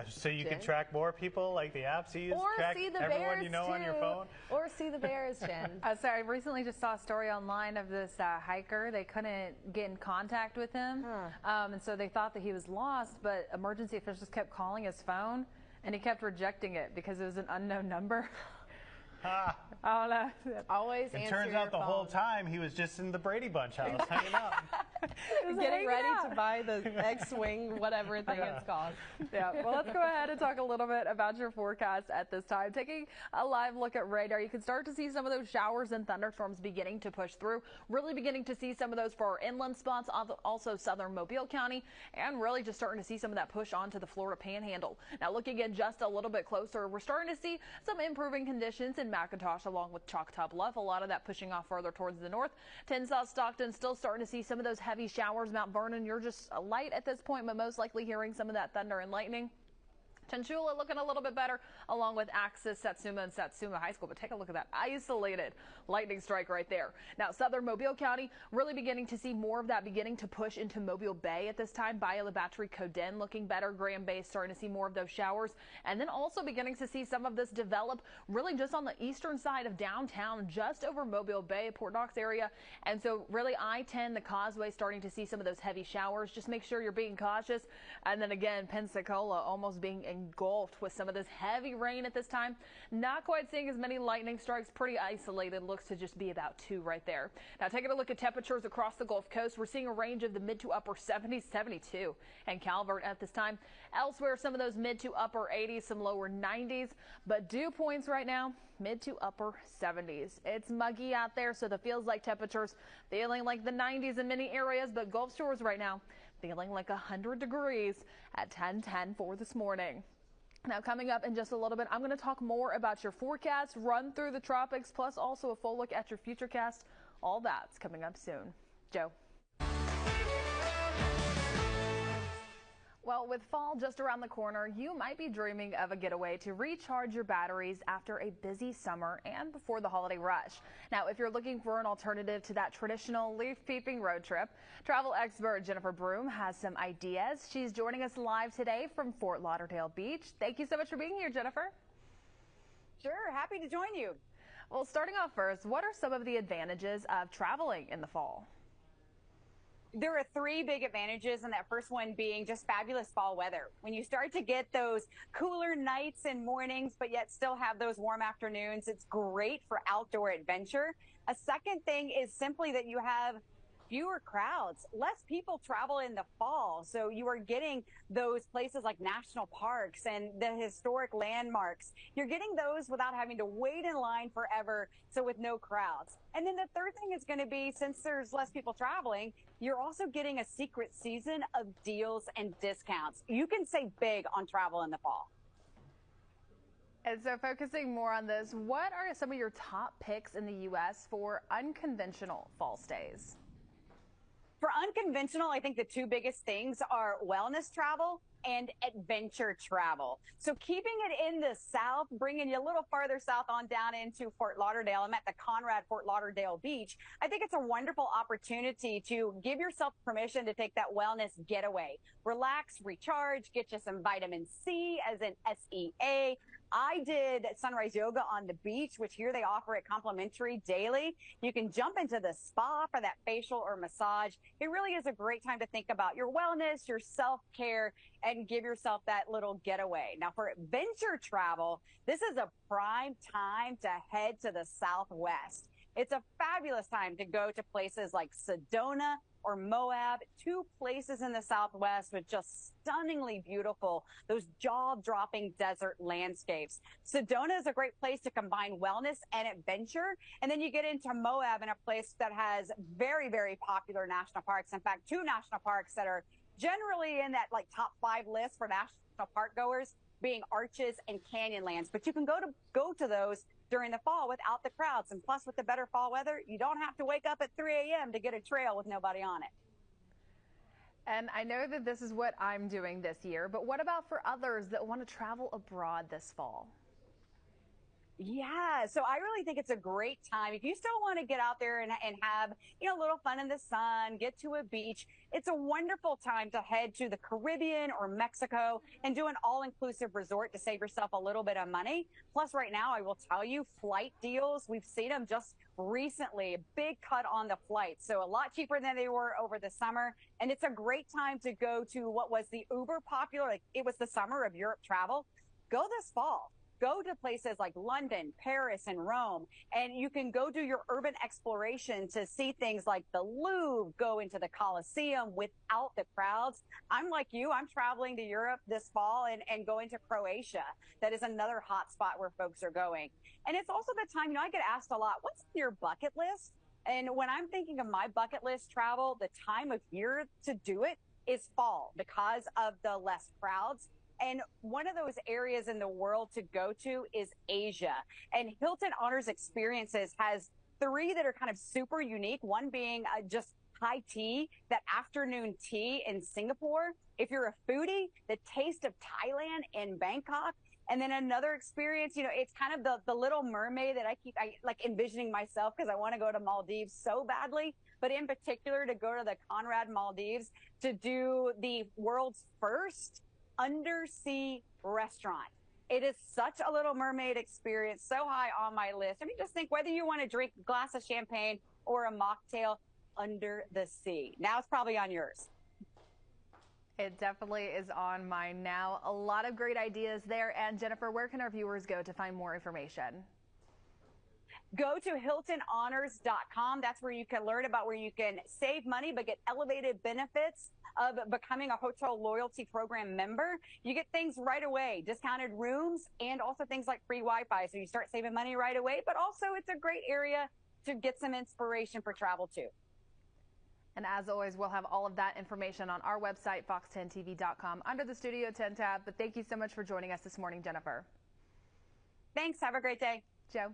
So you can Jen? track more people, like the apps you use, Or track see the everyone bears you know too. on your phone? Or see the bears, Jen. So I recently just saw a story online of this hiker. They couldn't get in contact with him, and so they thought that he was lost, but emergency officials kept calling his phone, and he kept rejecting it because it was an unknown number. I don't know. Always It answer turns your out the phone. whole time he was just in the Brady Bunch house hanging out. Getting ready to buy the X-Wing, whatever thing it's called. Yeah, well, let's go ahead and talk a little bit about your forecast at this time. Taking a live look at radar, you can start to see some of those showers and thunderstorms beginning to push through. Really beginning to see some of those for our inland spots, also southern Mobile County, and really just starting to see some of that push onto the Florida Panhandle. Now, looking in just a little bit closer, we're starting to see some improving conditions in McIntosh along with Choctaw Bluff. A lot of that pushing off further towards the north. 10 South Stockton still starting to see some of those heavy showers. Mount Vernon, you're just light at this point, but most likely hearing some of that thunder and lightning. Tanchula looking a little bit better, along with Axis, Satsuma, and Satsuma High School. But take a look at that isolated lightning strike right there. Now, southern Mobile County really beginning to see more of that beginning to push into Mobile Bay at this time. Bayou La Batterie, Coden looking better. Graham Bay starting to see more of those showers. And then also beginning to see some of this develop really just on the eastern side of downtown, just over Mobile Bay, Port Knox area. And so really I-10, the Causeway, starting to see some of those heavy showers. Just make sure you're being cautious. And then again, Pensacola almost being engulfed with some of this heavy rain at this time. Not quite seeing as many lightning strikes, pretty isolated. Looks to just be about 2 right there. Now taking a look at temperatures across the Gulf Coast, we're seeing a range of the mid to upper 70s, 72 and Calvert at this time. Elsewhere, some of those mid to upper 80s, some lower 90s, but dew points right now, mid to upper 70s. It's muggy out there, so the feels like temperatures feeling like the 90s in many areas, but Gulf Shores right now feeling like 100 degrees at 10:10 for this morning. Now, coming up in just a little bit, I'm going to talk more about your forecast, run through the tropics, plus also a full look at your futurecast. All that's coming up soon. Joe. Well, with fall just around the corner, you might be dreaming of a getaway to recharge your batteries after a busy summer and before the holiday rush. Now, if you're looking for an alternative to that traditional leaf-peeping road trip, travel expert Jennifer Broom has some ideas. She's joining us live today from Fort Lauderdale Beach. Thank you so much for being here, Jennifer. Sure, happy to join you. Well, starting off first, what are some of the advantages of traveling in the fall? There are 3 big advantages, and that first one being just fabulous fall weather. When you start to get those cooler nights and mornings, but yet still have those warm afternoons, it's great for outdoor adventure. A second thing is simply that you have fewer crowds. Less people travel in the fall, so you are getting those places like national parks and the historic landmarks. You're getting those without having to wait in line forever, so with no crowds. And then the third thing is going to be, since there's less people traveling, you're also getting a secret season of deals and discounts. You can save big on travel in the fall. And so focusing more on this, what are some of your top picks in the U.S. for unconventional fall stays? For unconventional, I think the 2 biggest things are wellness travel and adventure travel. So keeping it in the South, bringing you a little farther south on down into Fort Lauderdale. I'm at the Conrad Fort Lauderdale Beach. I think it's a wonderful opportunity to give yourself permission to take that wellness getaway. Relax, recharge, get you some vitamin C, as in SEA. I did sunrise yoga on the beach, which here they offer it complimentary daily. You can jump into the spa for that facial or massage. It really is a great time to think about your wellness, your self-care, and give yourself that little getaway. Now, for adventure travel, this is a prime time to head to the Southwest. It's a fabulous time to go to places like Sedona or Moab, 2 places in the Southwest with just stunningly beautiful, those jaw-dropping desert landscapes. Sedona is a great place to combine wellness and adventure. And then you get into Moab, in a place that has very, very popular national parks. In fact, 2 national parks that are generally in that like top 5 list for national park goers, being Arches and Canyonlands. But you can go to those during the fall without the crowds. And plus, with the better fall weather, you don't have to wake up at 3 a.m. to get a trail with nobody on it. And I know that this is what I'm doing this year, but what about for others that want to travel abroad this fall? Yeah, so I really think it's a great time. If you still want to get out there and have, a little fun in the sun, get to a beach, it's a wonderful time to head to the Caribbean or Mexico and do an all-inclusive resort to save yourself a little bit of money. Plus, right now, I will tell you, flight deals, we've seen them just recently, a big cut on the flights. So a lot cheaper than they were over the summer. And it's a great time to go to what was the uber popular, like it was the summer of Europe travel. Go this fall. Go to places like London, Paris, and Rome, and you can go do your urban exploration to see things like the Louvre, go into the Colosseum without the crowds. I'm like you, I'm traveling to Europe this fall and going to Croatia. That is another hot spot where folks are going. And it's also the time, I get asked a lot, what's on your bucket list? And when I'm thinking of my bucket list travel, the time of year to do it is fall because of the less crowds. And one of those areas in the world to go to is Asia. And Hilton Honors Experiences has 3 that are kind of super unique. One being just high tea, that afternoon tea in Singapore. If you're a foodie, the taste of Thailand in Bangkok. And then another experience, it's kind of the Little Mermaid that I like envisioning myself because I want to go to Maldives so badly. But in particular, to go to the Conrad Maldives to do the world's first undersea restaurant. It is such a Little Mermaid experience, so high on my list. I mean, just think whether you want to drink a glass of champagne or a mocktail under the sea. Now it's probably on yours. It definitely is on mine now. A lot of great ideas there. And Jennifer, where can our viewers go to find more information? Go to HiltonHonors.com. That's where you can learn about where you can save money but get elevated benefits of becoming a hotel loyalty program member. You get things right away, discounted rooms, and also things like free Wi-Fi. So you start saving money right away, but also it's a great area to get some inspiration for travel too. And as always, we'll have all of that information on our website, fox10tv.com, under the Studio 10 tab. But thank you so much for joining us this morning, Jennifer. Thanks. Have a great day. Joe.